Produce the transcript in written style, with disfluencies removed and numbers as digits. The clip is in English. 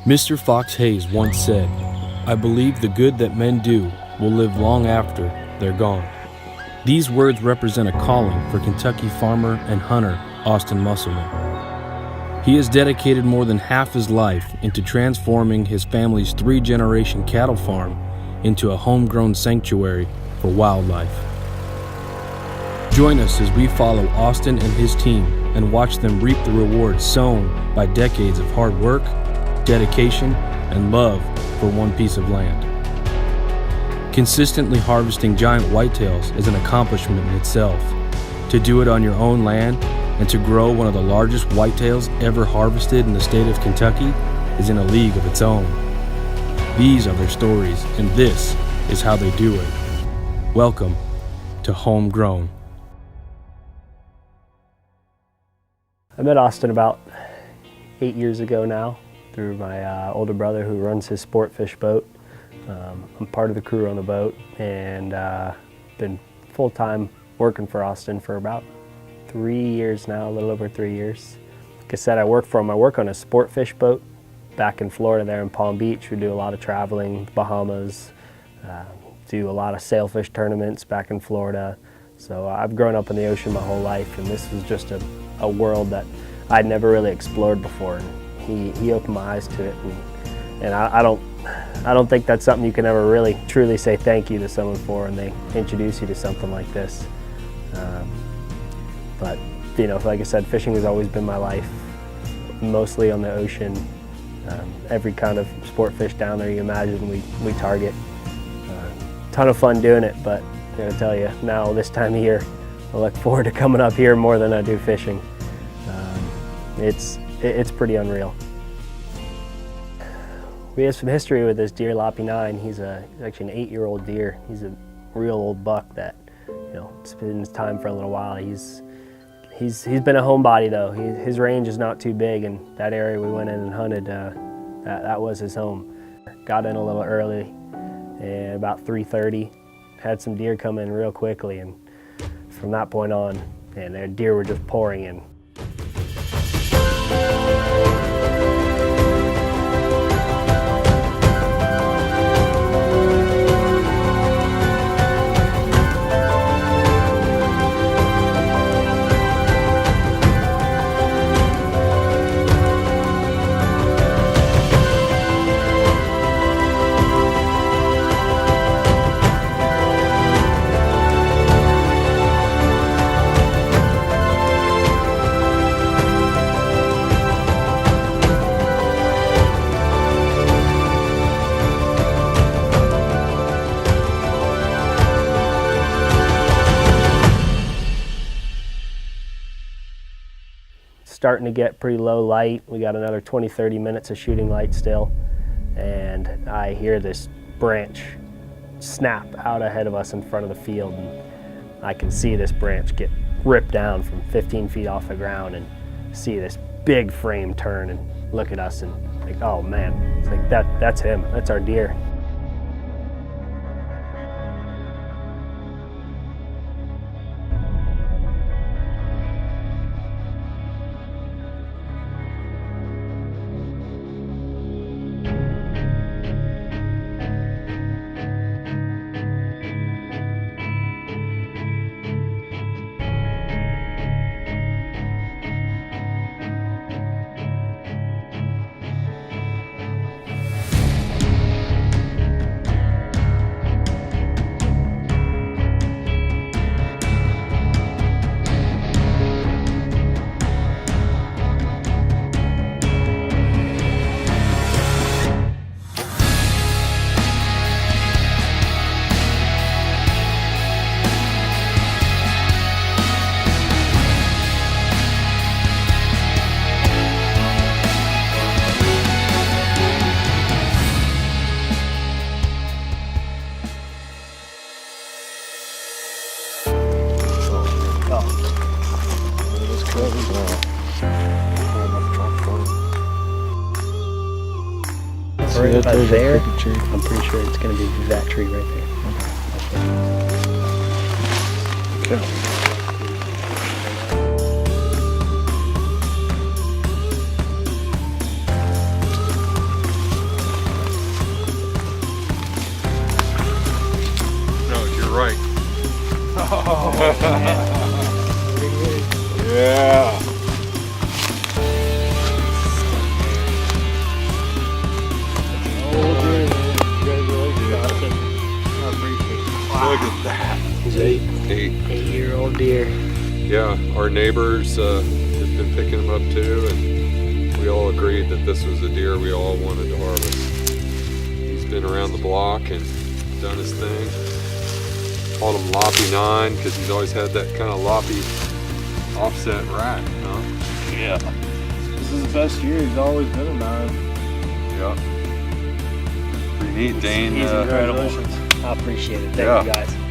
Mr. Fox Hayes once said, "I believe the good that men do will live long after they're gone." These words represent a calling for Kentucky farmer and hunter Austin Musselman. He has dedicated more than half his life into transforming his family's 3-generation cattle farm into a homegrown sanctuary for wildlife. Join us as we follow Austin and his team and watch them reap the rewards sown by decades of hard work, dedication, and love for one piece of land. Consistently harvesting giant whitetails is an accomplishment in itself. To do it on your own land and to grow one of the largest whitetails ever harvested in the state of Kentucky is in a league of its own. These are their stories, and this is how they do it. Welcome to Homegrown. I met Austin about 8 years ago now through my older brother who runs his sport fish boat. I'm part of the crew on the boat and been full-time working for Austin for about 3 years now, a little over 3 years. Like I said, I work for him. I work on a sport fish boat back in Florida there in Palm Beach. We do a lot of traveling, Bahamas, do a lot of sailfish tournaments back in Florida. So I've grown up in the ocean my whole life, and this was just a world that I'd never really explored before. And he opened my eyes to it, and I don't think that's something you can ever really truly say thank you to someone for when they introduce you to something like this. But you know, like I said, fishing has always been my life, mostly on the ocean. Every kind of sport fish down there you imagine we target. Ton of fun doing it, but I'm gonna tell you, now this time of year, I look forward to coming up here more than I do fishing. It's pretty unreal. We have some history with this deer, Loppy 9. He's actually an 8-year-old deer. He's a real old buck that, you know, it's been his time for a little while. He's been a homebody though. His range is not too big, and that area we went in and hunted, that was his home. Got in a little early, and about 3:30, had some deer come in real quickly, and from that point on, and their deer were just pouring in. Starting to get pretty low light. We got another 20-30 minutes of shooting light still, and I hear this branch snap out ahead of us in front of the field, and I can see this branch get ripped down from 15 feet off the ground and see this big frame turn and look at us and like, oh man, it's like that's him, that's our deer. Right about there, I'm pretty sure it's going to be that tree right there. Okay. deer. Yeah, our neighbors have been picking them up too, and we all agreed that this was a deer we all wanted to harvest. He's been around the block and done his thing. Called him Loppy 9 because he's always had that kind of loppy offset rack, huh? Yeah. This is the best year. He's always been a 9. Yeah. Pretty neat, Dane. He's incredible. I appreciate it. Thank Yeah. you guys.